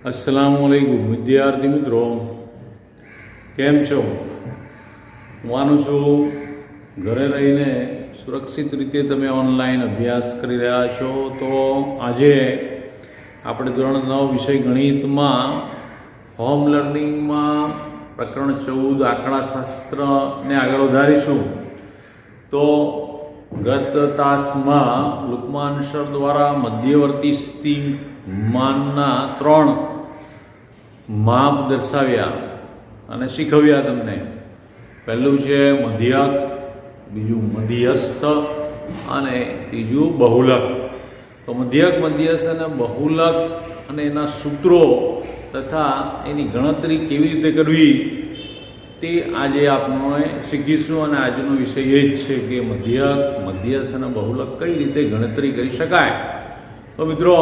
અસ્સલામુઅલૈકુમ વિદ્યાર્થી મિત્રો, કેમ છો? હું માનું છું ઘરે રહીને સુરક્ષિત રીતે તમે ઓનલાઈન અભ્યાસ કરી રહ્યા છો. તો આજે આપણે ધોરણ 9 વિષય ગણિતમાં હોમ લર્નિંગમાં પ્રકરણ 14 આંકડાશાસ્ત્રને આગળ વધારીશું. તો ગત તાસમાં લુકમાન સર દ્વારા મધ્યવર્તી સ્થિતિમાનના 3 માપ દર્શાવ્યા અને શીખવ્યા તમને. પહેલું છે મધ્યક, બીજું મધ્યસ્થ અને ત્રીજું બહુલક. તો મધ્યક, મધ્યસ્થ અને બહુલક અને એના સૂત્રો તથા એની ગણતરી કેવી રીતે કરવી તે આજે આપણે શીખીશું. અને આજનો વિષય એ જ છે કે મધ્યક, મધ્યસ્થ અને બહુલક કઈ રીતે ગણતરી કરી શકાય. તો મિત્રો,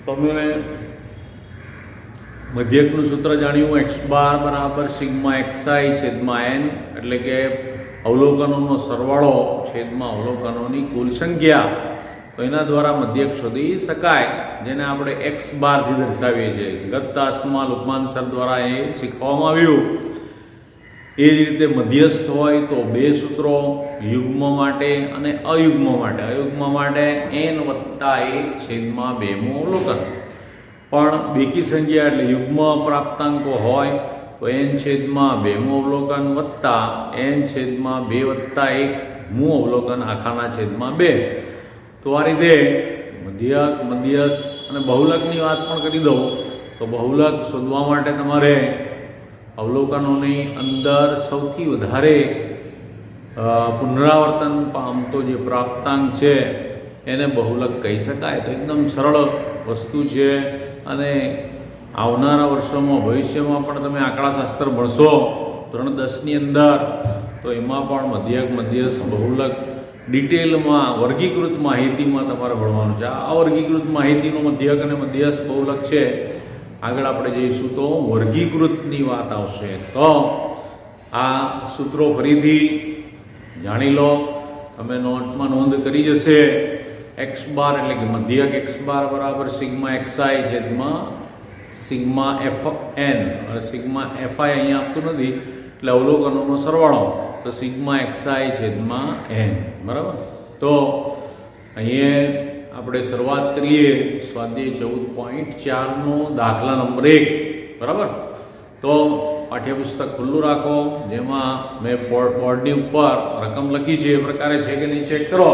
તમે મધ્યકનું સૂત્ર જાણ્યું, x બાર બરાબર સિગ્મા xi છેદમાં n, એટલે કે અવલોકનોનો સરવાળો છેદમાં અવલોકનોની કુલ સંખ્યા. તો એના દ્વારા મધ્યક શોધી શકાય, જેને આપણે x બારથી દર્શાવીએ છીએ. ગત તાસમાં લુકમાન સર દ્વારા એ શીખવામાં આવ્યું. એ જ રીતે મધ્યસ્થ હોય તો 2 સૂત્રો, યુગ્મ માટે અને અયુગ્મ માટે. અયુગ્મ માટે n વત્તા 1 છેદમાં 2મું અવલોકન. પણ બેકી સંખ્યા એટલે યુગ્મ પ્રાપ્તાંકો હોય તો n છેદમાં 2મું અવલોકન વત્તા n છેદમાં 2 વત્તા 1મું અવલોકન આખાના છેદમાં 2. તો આ રીતે મધ્યક, મધ્યસ્થ અને બહુલકની વાત પણ કરી દઉં. તો બહુલક શોધવા માટે તમારે અવલોકનોની અંદર સૌથી વધારે પુનરાવર્તન પામતો જે પ્રાપ્તાંક છે એને બહુલક કહી શકાય. તો એકદમ સરળ વસ્તુ છે અને આવનારા વર્ષોમાં, ભવિષ્યમાં પણ તમે આંકડાશાસ્ત્ર ભણશો ધોરણ 10ની અંદર, તો એમાં પણ મધ્યક, મધ્યસ્થ, બહુલક ડિટેલમાં વર્ગીકૃત માહિતીમાં તમારે ભણવાનું છે. આ વર્ગીકૃત માહિતીનું મધ્યક અને મધ્યસ્થ, બહુલક છે. આગળ આપણે જઈશું તો વર્ગીકૃતની વાત આવશે. તો આ સૂત્રો ફરીથી જાણી લો, તમે નોટમાં નોંધ કરી જશે. x બાર એટલે કે મધ્યક x બાર બરાબર સિગ્મા xi છેદમાં સિગ્મા fn, અને સિગ્મા fi અહીંયા આપતું નથી એટલે અવલોકનોનો સરવાળો, તો સિગ્મા xi છેદમાં n. બરાબર. તો અહીંયા આપણે શરૂઆત કરીએ સ્વાધ્યાય 14.4નો દાખલા નંબર 1. બરાબર. તો પાઠ્યપુસ્તક ખુલ્લું રાખો, જેમાં મેં બોર્ડની ઉપર રકમ લખી છે એ પ્રકારે છે કે નહીં ચેક કરો.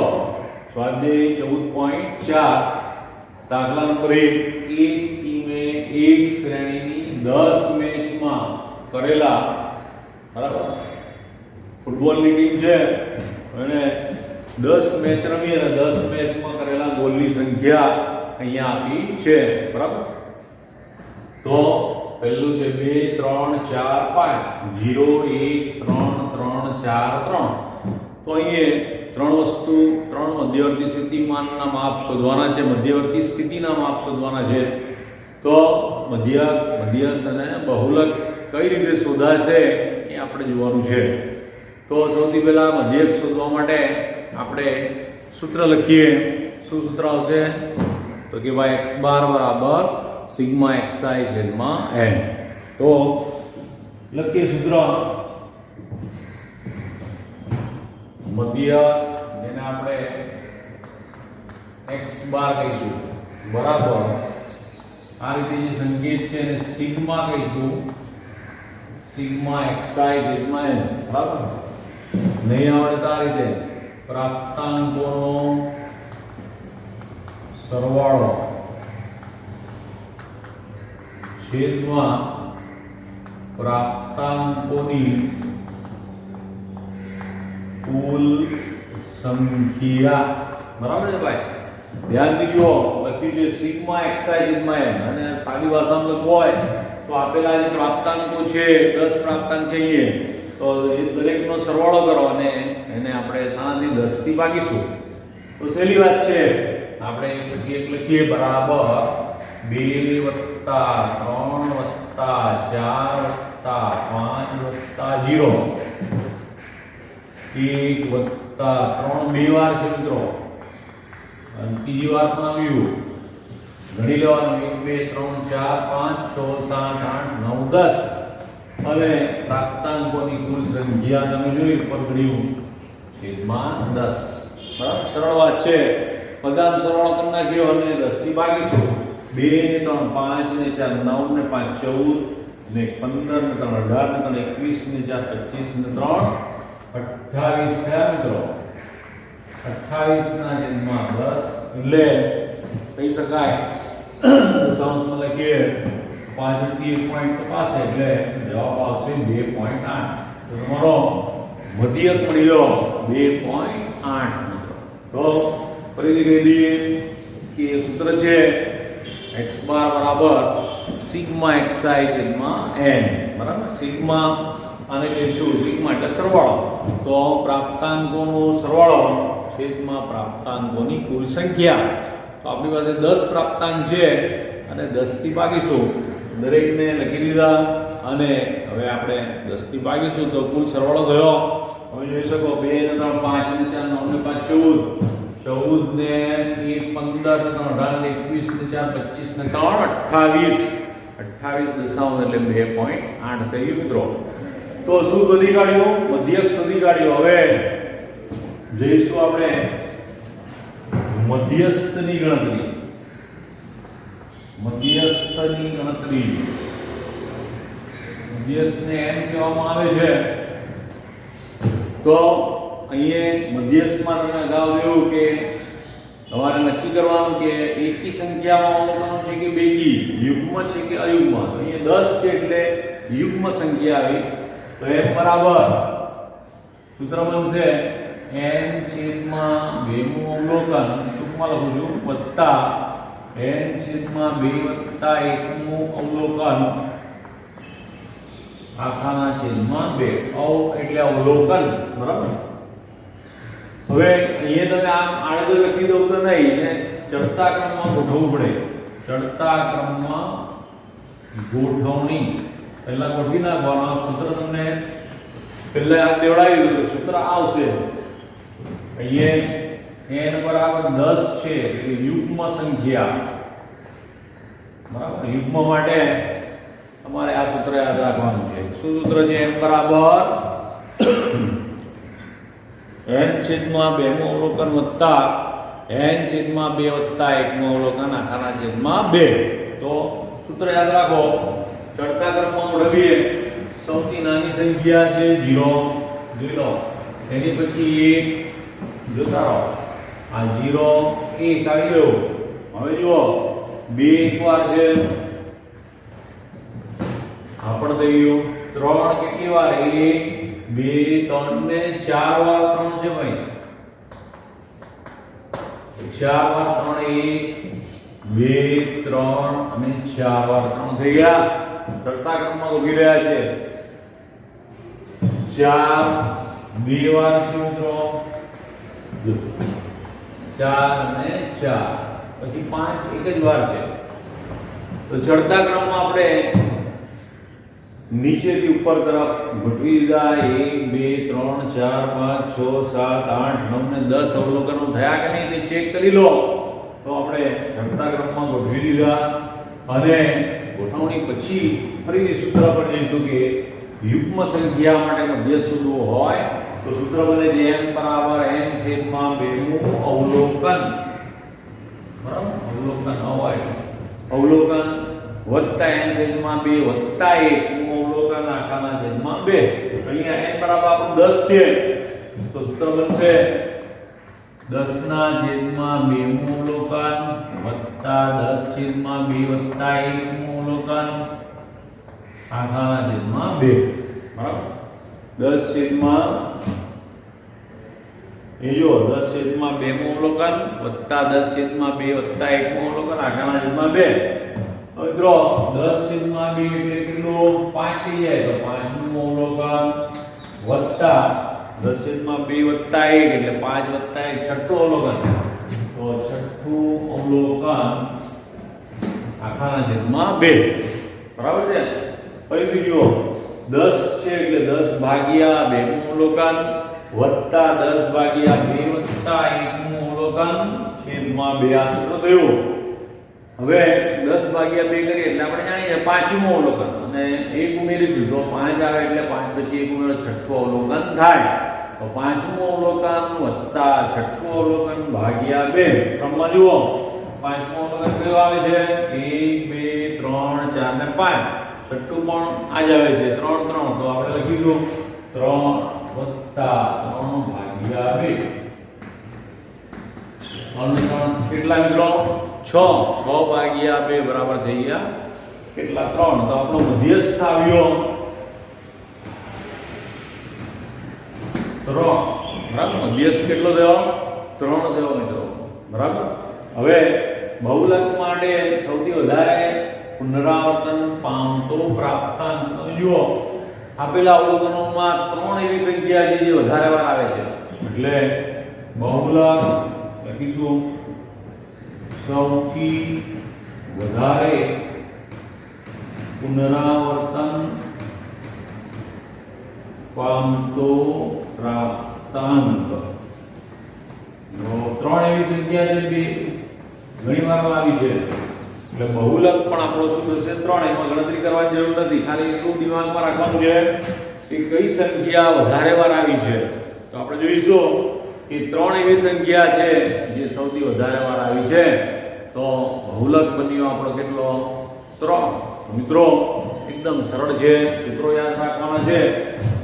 સ્વાધ્યાય 14.4 દાખલા નંબર 1. એક ટીમે એક શ્રેણીની 10 મેચમાં કરેલા, બરાબર, ફૂટબોલની ટીમ છે અને 10 મેચ રમી અને 10 મેચમાં કરેલા ગોલની સંખ્યા અહીંયા આપી છે. બરાબર. તો પહેલું છે 2 3 4 5 0 1 3 3 4 3. તો અહીંયા 3 વસ્તુ, 3 મધ્યવર્તી સ્થિતિમાનના માપ શોધવાના છે, મધ્યવર્તી સ્થિતિના માપ શોધવાના છે. તો મધ્યક, મધ્યસ્થ અને બહુલક કઈ રીતે શોધાશે એ આપણે જોવાનું છે. તો સૌથી પહેલા મધ્યક શોધવા માટે આપણે સૂત્ર લખીએ. શું સૂત્ર આવશે? તો કે ભાઈ x બાર બરાબર સિગ્મા xi છેદમાં n. તો લખીએ સૂત્ર. મધ્યક, જેને આપણે x બાર કહીશું, બરાબર આ રીતે જે સંકેત છે એને સિગ્મા કહીશું, સિગ્મા xi છેદમાં n. બરાબર. નહીં આવડે તો આ રીતે પ્રાપ્તાંકોનો સરવાળો છેદમાં પ્રાપ્તાંકોની કુલ સંખ્યા. બરાબર છે ભાઈ? ધ્યાન દીજો, લખ્યું છે સિગ્મા xi છેદમાં n, અને સાદી ભાષામાં લખવું હોય તો આપેલા જે પ્રાપ્તાંકો છે, 10 પ્રાપ્તાંક છે અહીંયા, તો એ દરેકનો સરવાળો કરો અને એને આપણે સાનાથી 10 થી ભાગીશું. તો સહેલી વાત છે. આપણે પછી એક લખીએ બરાબર 2 વત્તા 3 વત્તા 4 વત્તા 5 વત્તા 0. 1 વત્તા 3 બે વાર છે મિત્રો, અને ત્રીજી વાર પણ આવ્યું ગણી લેવાનું 1 2 3 4 5 6 7 8 9 10 અને પ્રાપ્તાંકોની કુલ સંખ્યા તમે જોઈ ઉપર ગણ્યું છેદમાં 10. બરાબર, સરળ વાત છે. બધાનો સરવાળો કરી નાખ્યો અને 10 થી ભાગીશું. 2 ને 3 5 ને 4 9 ને 5 14 ને 15 ને 3 18 ને 3 21 ને 4 25 ને 3 28 થયા મિત્રો. 28 ના છેદમાં 10 એટલે કહી શકાય દશાંશમાં લખીએ 5 થી 1 પોઈન્ટ પાસે એટલે જવાબ આવશે 2.8. તો તમારો મધ્યક મળી ગયો 2.8 મિત્રો. તો ફરીથી કહી દઈએ કે સૂત્ર છે x બાર બરાબર સિગ્મા xi છેદમાં n. બરાબર, સિગ્મા આને કહીશું સિગ્મા એટલે સરવાળો. તો પ્રાપ્તાંકોનો સરવાળો છેદમાં પ્રાપ્તાંકોની કુલ સંખ્યા. તો આપણી પાસે 10 પ્રાપ્તાંક છે અને 10 થી ભાગીશું. દરેકને લખી દીધા અને હવે આપણે 10 થી ભાગીશું તો કુલ સરવાળો થયો. હવે જોઈ શકો 2 ને 3 5 ને 4 9 ને 5 14 ને 1 15 ને 3 18 ને 21 ને 4 25 ને 3 28 દશાંશ એટલે 2.8 થયું મિત્રો. તો શું શોધી કાઢ્યું? મધ્યક શોધી કાઢ્યું. હવે જઈશું આપણે મધ્યસ્થની ગણતરી. મધ્યસ્થને એમ કહેવામાં આવે છે. તો અહીંયા મધ્યસ્થમાં તમે અગાઉ જોયું કે તમારે નક્કી કરવાનું કે એકી સંખ્યામાં અવલોકનો છે કે બેકી, યુગ્મ છે કે અયુગ્મ. અહીંયા 10 છે એટલે યુગ્મ સંખ્યા આવી. તો m બરાબર સૂત્ર બનશે n છેદમાં 2 નું અવલોકન ટૂંકમાં લખું છું વત્તા n છેદમાં 2 વત્તા 1 નું અવલોકન આખાના છેદમાં 2 એટલે અવલોકન. બરાબર, હવે અહીંયા તમે આમ આડે લખી દઉં તો નહીં ને ચડતા ક્રમમાં ગોઠવવું પડે. ચડતા ક્રમમાં ગોઠવણી પહેલા ગોઠવી નાખવાનું. સૂત્ર તમને પહેલા યાદ દેવડાવી દીધું કે સૂત્ર આવશે. અહીંયા n બરાબર 10 છે એટલે યુગ્મ સંખ્યા. બરાબર, યુગ્મ માટે તમારે આ સૂત્ર યાદ રાખવાનું છે. શું સૂત્ર છે? n બરાબર n છેદમાં 2 નું અવલોકન વત્તા n છેદમાં 2 વત્તા 1 નું અવલોકન આખાના છેદમાં 2. તો સૂત્ર યાદ રાખો. ચડતા ક્રમમાં ગોઠવીએ. સૌથી નાની સંખ્યા છે 0 એની પછી 1 જોતા રહો. આ 0 1 આવી ગયો. હવે જુઓ 2 એકવાર છે આ પણ થઈ ગયું. 3 કેટલી વાર? 1 2 3 ને 4 વાર 3 છે ભાઈ. 4 વાર 3 1 2 3 અને 4 વાર 3 થઈ ગયા. ચડતા ક્રમમાં ઉભી રહ્યા છે. 4 2 વાર છે મિત્રો. 4 અને 4 પછી 5 એક જ વાર છે. તો ચડતા ક્રમમાં આપણે નીચેથી ઉપર તરફ ગોઠવી દીધા. 1 2 3 4 5 6 7 8 9 ને 10 અવલોકનો થયા કે નહીં તે ચેક કરી લો. તો આપણે ચડતા ક્રમમાં ગોઠવી દીધા અને ગોઠવણી પછી ફરીથી સૂત્ર પર જઈશું કે યુગ્મ સંખ્યા માટે મધ્ય શોધવું હોય તો સૂત્ર બને છે n બરાબર n છેદમાં 2 નું અવલોકન. બરાબર, અવલોકન હોય અવલોકન વત્તા n છેદમાં 2 વત્તા 1 નું અવલોકન આખાના છેદમાં 2. અહીંયા n બરાબર આપણું 10 છે તો સૂત્ર બનશે 10 ના છેદમાં 2 નું અવલોકન વત્તા 10 છેદમાં 2 વત્તા 1 નું અવલોકન આખાના છેદમાં 2. બરાબર, 10 છેદમાં 10 છેદમાં 2 નું અવલોકન વત્તા 10 છેદમાં 2 વત્તા 1 નું અવલોકન આખાના છેદમાં 2. હવે મિત્રો 10 છેદમાં 2 એટલે કેટલું? 5 થઈ જાય તો 5 નું અવલોકન વત્તા 10 છેદમાં 2 વત્તા 1 એટલે 5 વત્તા 1 છઠ્ઠું અવલોકન. તો છઠ્ઠું અવલોકન આખાના છેદમાં 2. બરાબર છે. ફરીથી જુઓ 10 છે એટલે 10 ભાગ્યા 2 નું અવલોકન વત્તા 10 ભાગ્યા 2 વત્તા 1 નું અવલોકન છેદમાં 2 આ સૂત્ર થયું. હવે 10 ભાગ્યા 2 કરીએ એટલે આપણે જાણીએ પાંચમું અવલોકન અને 1 ઉમેરીશું તો 5 આવે એટલે 5 પછી 1 ઉમેરો છઠ્ઠું અવલોકન થાય. તો પાંચમું અવલોકન વત્તા છઠ્ઠું અવલોકન ભાગ્યા 2 ક્રમમાં જુઓ. પાંચમું અવલોકન કયું આવે છે? 1 2 3 4 ને 5. છઠ્ઠું પણ આ જ આવે છે 3 3. તો આપણે લખીશું 3 વત્તા 3 ભાગ્યા 2. કેટલા મિત્રો? 6 ભાગ્યા 2 બરાબર થઈ ગયા કેટલા? 3. તો આપણો મધ્યસ્થ આવ્યો 3. બરાબર. મધ્યસ્થ કેટલો થયો? 3 થયો મિત્રો. બરાબર. હવે બહુલક માટે સૌથી વધારે પુનરાવર્તન પામતો પ્રાપ્તાંક જુઓ. આપેલા અવલોકનોમાં 3 એવી સંખ્યા છે જે વધારે વાર આવે છે એટલે બહુલક લખીશું સૌથી વધારે પુનરાવર્તન પામતો પ્રાપ્તાંક. 3 એવી સંખ્યા છે જે ઘણી વાર આવી છે એટલે બહુલક પણ આપણો શું થશે? 3. એમાં ગણતરી કરવાની જરૂર નથી, ખાલી શું દિમાગમાં રાખવાનું છે કે કઈ સંખ્યા વધારે વાર આવી છે. તો આપણે જોઈશું કે 3 એવી સંખ્યા છે જે સૌથી વધારે વાર આવી છે. તો બહુલક બન્યો આપણો કેટલો? 3. મિત્રો એકદમ સરળ છે, સૂત્રો યાદ રાખવાના છે.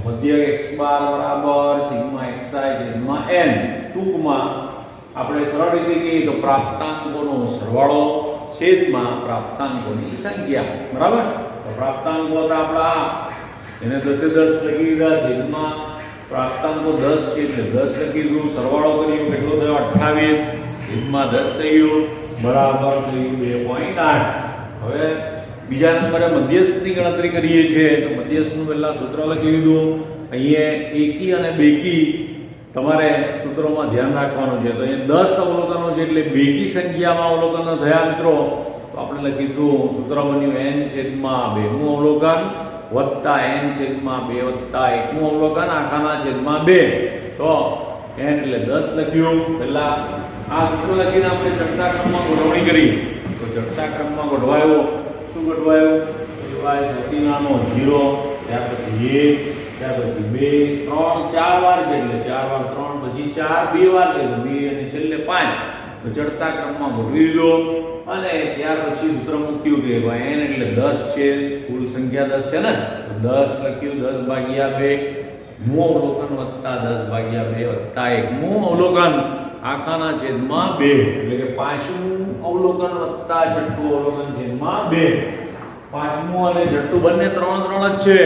મધ્યક x બાર બરાબર સિગ્મા xi n. ટૂંકમાં આપણે સરળ રીતે કહીએ તો પ્રાપ્તાંકોનો સરવાળો છેદમાં પ્રાપ્તાંકોની સંખ્યા. બરાબર. તો પ્રાપ્તાંકો હતા આપણા એને 10 10 લખી દીધા. છેદમાં પ્રાપ્તાંકો 10 છે એટલે 10 લખીશું. સરવાળો કર્યો કેટલો થયો? 28. છેદમાં 10 થયું બરાબર થયું 2.8. હવે બીજા નંબરે મધ્યસ્થની ગણતરી કરીએ છીએ તો મધ્યસ્થનું પહેલા સૂત્ર લખી દીધું. અહીંયા એકી અને બેકી તમારે સૂત્રોમાં ધ્યાન રાખવાનું છે. તો અહીંયા 10 અવલોકનો છે એટલે બેકી સંખ્યામાં અવલોકનો થયા મિત્રો. તો આપણે લખીશું સૂત્ર બન્યું n છેદમાં 2મું અવલોકન વત્તા n છેદમાં 2 વત્તા 1મું અવલોકન આખાના છેદમાં 2. તો n એટલે 10 લખ્યું. પહેલા આ સૂત્ર લખીને આપણે ચડતા ક્રમમાં ગોઠવણી કરી. તો ચડતા ક્રમમાં ગોઠવાયો શું ગોઠવાયો? y સૌથી નાનો 0, ત્યાર પછી 1, ત્યાર પછી 2, 3, 4 વાર છે એટલે 4 વાર 3, પછી 4 2 વાર છે તો 2 અને છેલ્લે 5. તો ચડતા ક્રમમાં ગોઠવી દીધો અને ત્યાર પછી સૂત્ર મૂક્યું કે ભાઈ n એટલે 10 છે, કુલ સંખ્યા 10 છે ને, તો 10 લખ્યું 10 ભાગ્યા 2 મું અવલોકન વત્તા 10 ભાગ્યા 2 વત્તા 1 મું અવલોકન આખાના છેદમાં 2 એટલે કે પાંચમું અવલોકન વત્તા છઠ્ઠું અવલોકન છેદમાં 2. પાંચમું અને છઠ્ઠું બંને 3 3 જ છે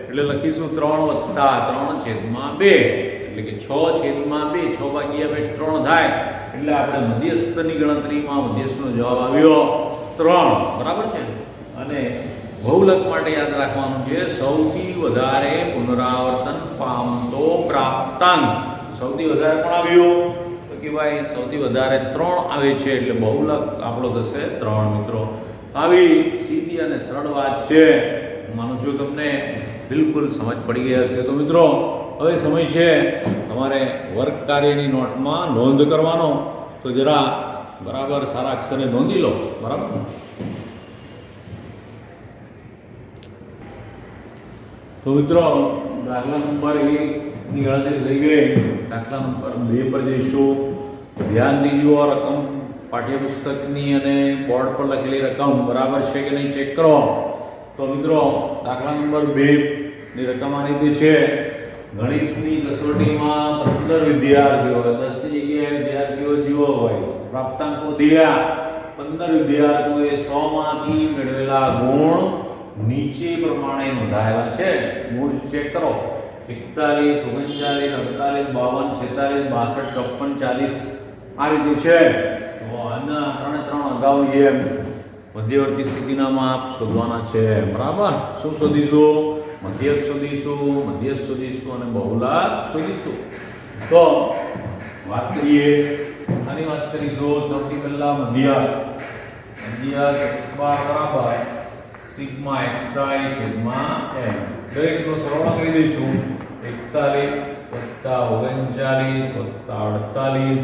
એટલે લખીશું 3 વત્તા 3 છેદમાં 2 એટલે કે 6 છેદમાં 2. 6 ભાગ્યા 2 3 થાય એટલે આપણે મધ્યસ્થની ગણતરીમાં મધ્યસ્થનો જવાબ આવ્યો 3. બરાબર છે. અને બહુલક માટે યાદ રાખવાનું છે સૌથી વધારે પુનરાવર્તન પામતો પ્રાપ્તાંક. સૌથી વધારે પણ આવ્યું તો કે ભાઈ સૌથી વધારે 3 આવે છે એટલે બહુલક આપણો થશે 3 મિત્રો. આવી સીધી અને સરળ વાત છે. હું માનું છું તમને બિલકુલ સમજ પડી ગઈ હશે. તો મિત્રો હવે સમય છે તમારે વર્ગ કાર્યની નોટમાં નોંધ કરવાનો. તો જરા બરાબર સારા અક્ષરે નોંધી લો. બરાબર. તો મિત્રો દાખલા નંબર 1 ની ગણતરી થઈ ગઈ. દાખલા નંબર 2 પર જઈશું. ધ્યાન દીજો. રકમ પાઠ્યપુસ્તકની અને બોર્ડ પર લખેલી રકમ બરાબર છે કે નહીં ચેક કરો. તો મિત્રો દાખલા નંબર 2 ની રકમ આ રીતે છે. ગણિતની કસોટીમાં 15 વિદ્યાર્થીઓ 10 ની જગ્યાએ વિદ્યાર્થીઓ જીવો હોય. પ્રાપ્તાંકો દિયા 15 વિદ્યાર્થીઓએ 100 માંથી મેળવેલા ગુણ નીચે પ્રમાણે નોંધાયેલા છે. ગુણ ચેક કરો. 41, 39, 48, 52, 46, 62, 54, 40 આ રીતે છે. તો આના 3 અગાઉની એમ મધ્યવર્તી સ્થિતિના માપ શોધવાના છે. બરાબર. શું શોધીશું? મધ્યક શોધીશું, મધ્યસ્થ શોધીશું અને બહુલક શોધીશું. તો વાત કરીએ આની વાત કરીશું. સૌથી પહેલા મધ્યક x બાર બરાબર સિગ્મા xi છેદમાં n. દરેકનો સરવાળો કરી દઈશું. 41 વત્તા 39 વત્તા 48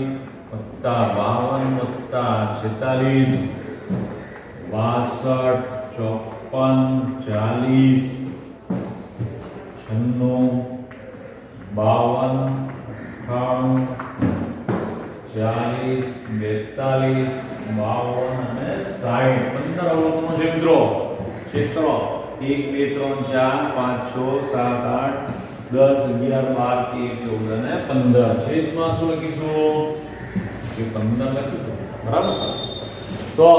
વત્તા 52 વત્તા 46 62, 54, 40, 96, 52, 42, 52 અને 60. 15 અવલોકનો છે મિત્રો. ચેક કરો. 1 2 3 4 5 6 7 8 10 11 12 13 14 અને 15. છેદમાં શું લખીશું? કે 15 લખીશું. બરાબર? તો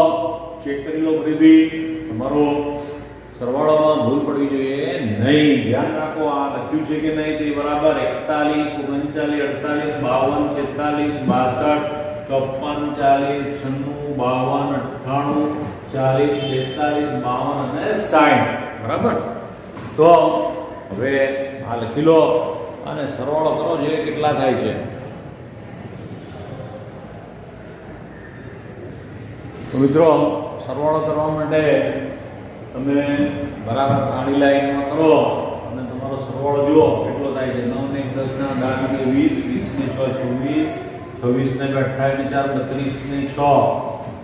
ચેક કરી લો ફરીથી. તમારો સરવાળામાં ભૂલ પડવી જોઈએ નહીં. ધ્યાન રાખો આ લખ્યું છે કે નહીં તે બરાબર. 41 39 48 52 46 62 54 40 96 52 98 40 42 52 અને 60. બરાબર? તો હવે આ લખી લો અને સરવાળો કરો જોઈએ કેટલા થાય છે. તો મિત્રો સરવાળો કરવા માટે તમે બરાબર આડી લાઈનમાં કરો અને તમારો સરવાળો જુઓ કેટલો થાય છે. 9 ને 1 10 ના 10 20 20 ને 6 26 26 ને 28 ને 4 32 ને 6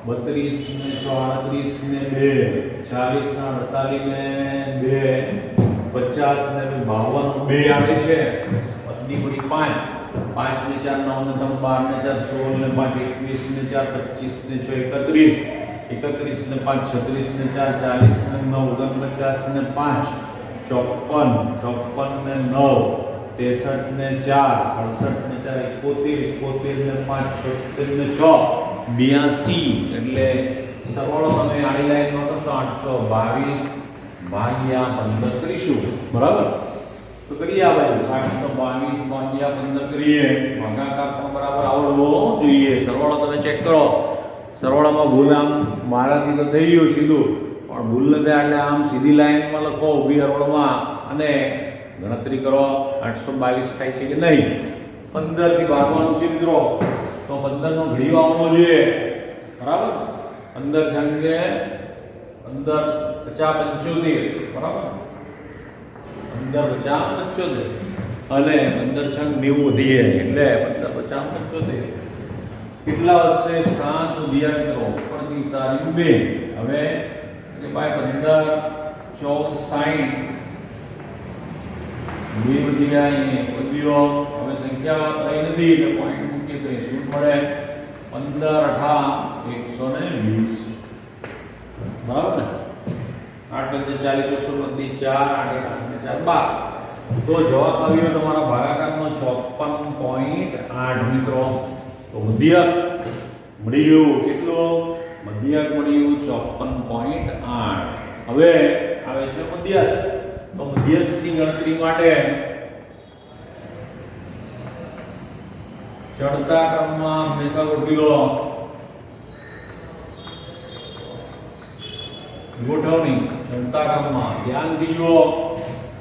32 ને 6 38 ને 2 40 ના 48 ને 2 50 ને 52 2 આવે છે. પત્ની પડી 5 5 ને 4 9 ને 3 12 ને 4 16 ને 5 21 ને 4 25 ને 6 31 31 ને 5 36 ને 4 40 ને 9 49 ને 5 54 54 ને 9 63 ને 4 67 ને 4 71 71 ને 5 76 ને 6 82. એટલે સરવાળો તમે આડી લાઈનમાં કરશો 822 ભાગ્યા 15 કરીશું. બરાબર? તો કરીએ આ બાજુ 822 ભાગ્યા 15 કરીએ. ભાગાકાર પણ બરાબર આવડવો જોઈએ. સરવાળો તમે ચેક કરો. સરવાળામાં ભૂલ આમ મારાથી તો થઈ ગયું સીધું, પણ ભૂલ ન થાય એટલે આમ સીધી લાઈનમાં લખો ઊભી હરોળમાં અને ગણતરી કરો 822 થાય છે કે નહીં. 15 થી ભાગવાનું છે મિત્રો. તો 15 નો ઘડીઓ આવવો જોઈએ. બરાબર? 15 સંગે 15 50 75. બરાબર? 15 50 75 અને 15 છંગ 90 વધીએ એટલે 15 50 75. કેટલા વધશે? 7 વધ્યા મિત્રો. ઉપરથી ઉતાર્યું 2. હવે એટલે ભાઈ 15 14 60 2 વધ્યા અહીંયા વધ્યો. હવે સંખ્યા કઈ નથી એટલે પોઈન્ટ મૂકીએ તો શું મળે? 15 18 120. બરાબર ને? 8 × 40 240 4 8 8 4 12. તો જવાબ આવ્યો તમારા ભાગાકારનો 54.8 મિત્રો. તો મધ્યક મળી ગયું. કેટલું મધ્યક મળ્યું? 54.8. હવે આવે છે મધ્યસ્થ. તો મધ્યસ્થની ગણતરી માટે ચડતા ક્રમમાં હંમેશા ગોઠવી લો. ગોઠવણી ચડતા ક્રમમાં ધ્યાનથી જુઓ.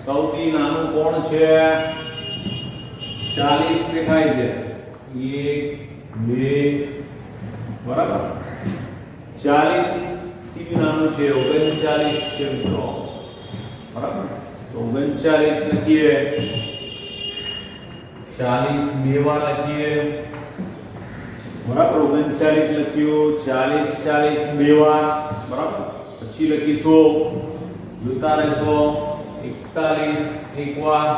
સૌથી નાનું કોણ છે? 40 દેખાય છે. 1 2 બરાબર. 40 થી નાનું છે 39 છે મિત્રો. બરાબર? તો 39 લખીએ. 40 બે વાર લખીએ. બરાબર? 39 લખ્યું. 40 40 બે વાર. બરાબર? પછી લખીશું જોતા રહેશો 41 એક વાર.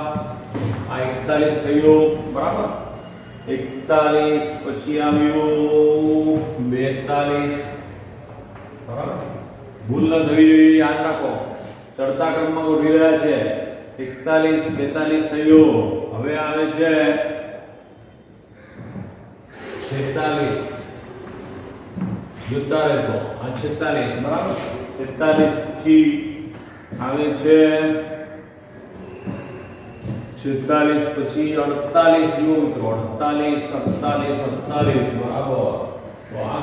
આ 41 થયું. બરાબર? 41 પછી આવ્યું 42. બરાબર? ભૂલ ન થવી જોઈએ. યાદ રાખો ચડતા ક્રમમાં ગોઠવી રહ્યા છે. 41 42 થયું. હવે આવે છે 46. જોતા રહેશો. આ 46. બરાબર? 46 પછી આવે છે 46 પછી 48. જુઓ મિત્રો 48 48 48. બરાબર? તો આ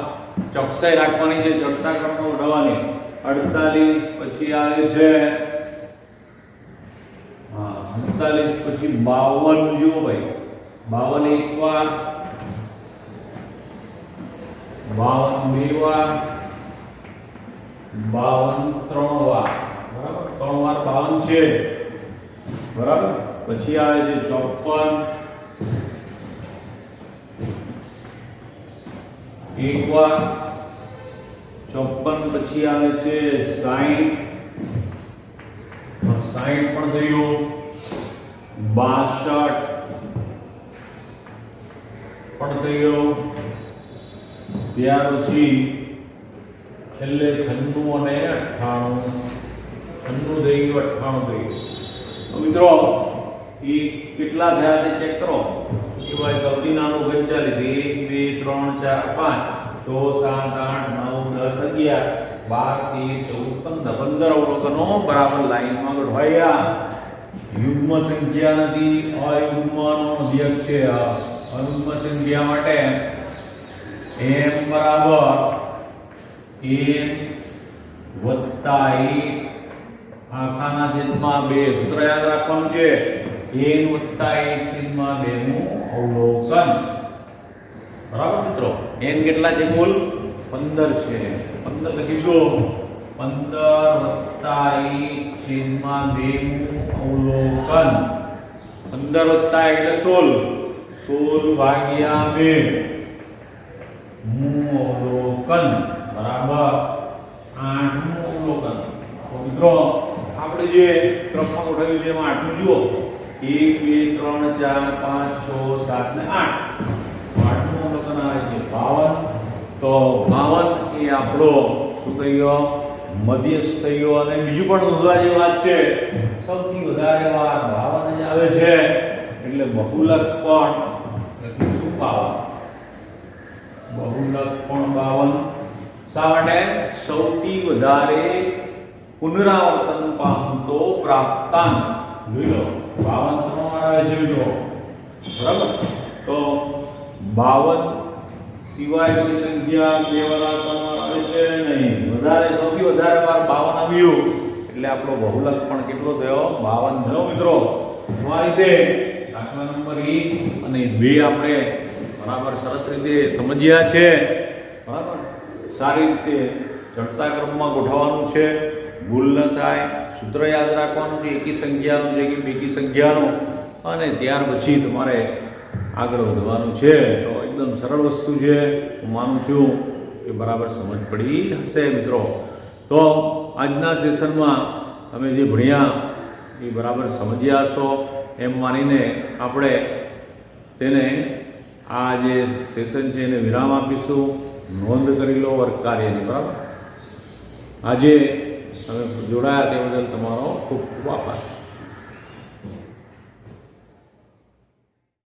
ચોકસાઈ રાખવાની છે. ચડતા ક્રમમાં ઉઠાવવાની. 48 પછી આવે છે 48 પછી 52. જુઓ ભાઈ 52 એક વાર. 52 બે વાર. 52 ત્રણ વાર. બરાબર? ત્રણ વાર 52 છે. બરાબર? પછી આવે છે 54 એક વાર. 54 પછી આવે છે 60, 60 પણ થયું, 62 પણ થયું, ત્યાર પછી છેલ્લે 96 અને 98, 96 થઈ ગયું, 98 થઈ ગયું. તો મિત્રો એ કેટલા થયા તે ચેક કરો. એ ભાઈ સૌથી નાનું ગંચાલી 1 2 3 4 5 6 7 8 9 10 11 12 13 14 15 અવલોકનો બરાબર લાઈનમાં ગોઠવાયા. યુગ્મ સંખ્યા નથી, અયુગ્મનો મધ્યક છે. અયુગ્મ સંખ્યા માટે m બરાબર n વત્તા 1 આખાના છેદમાં 2. સૂત્ર યાદ રાખવાનું છે, n વત્તા 1 છેદમાં 2 નું અવલોકન. બરાબર મિત્રો, n કેટલા છે? કુલ 15 છે. 15 લખીશું, 15 વત્તા 1 છેદમાં 2 નું અવલોકન. 15 વત્તા એટલે 16, 16 ભાગ્યા 2 નું અવલોકન બરાબર 8 નું અવલોકન. તો મિત્રો આપણે જે ક્રમમાં ગોઠવ્યું છે એમાં 8 નું જુઓ, 1 2 3 4 5 6 7 ને 8. 8 નું અવલોકન આવે છે 52. તો 52 એ આપણો શું થઈ ગયો? મધ્યસ્થ થઈ ગયો. અને બીજું પણ નોંધવા જેવી વાત છે, સૌથી વધારે વાર 52 જ આવે છે, એટલે બહુલક પણ લખીશું 52. બહુલક પણ 52. શા માટે? સૌથી વધારે પુનરાવર્તન પામતો પ્રાપ્તાંક. જોઈ લો 52 ત્રણ આવે છે મિત્રો, બરાબર. તો 52 સિવાય કોઈ સંખ્યા કેવલાતમાં આવે છે નહીં. વધારે સૌથી વધારે વાર 52 આવ્યું એટલે આપણો બહુલક પણ કેટલો થયો? 52 થયો મિત્રો. આ રીતે દાખલા નંબર 1 અને 2 આપણે બરાબર સરસ રીતે સમજ્યા છે. બરાબર, સારી રીતે ચડતા ક્રમમાં ગોઠવવાનું છે, ભૂલ ન થાય. સૂત્ર યાદ રાખવાનું છે, એકી સંખ્યાનું છે કે બેકી સંખ્યાનું, અને ત્યાર પછી તમારે આગળ વધવાનું છે. તો એકદમ સરળ વસ્તુ છે. હું માનું છું કે બરાબર સમજ પડી હશે મિત્રો. તો આજના સેશનમાં તમે જે ભણ્યા એ બરાબર સમજ્યા હશો એમ માનીને આપણે તેને આ જે સેશન છે એને વિરામ આપીશું. નોંધ કરી લો વર્ગ કાર્યની. બરાબર, આજે તમે જોડાયા તે બદલ તમારો ખૂબ ખૂબ આભાર.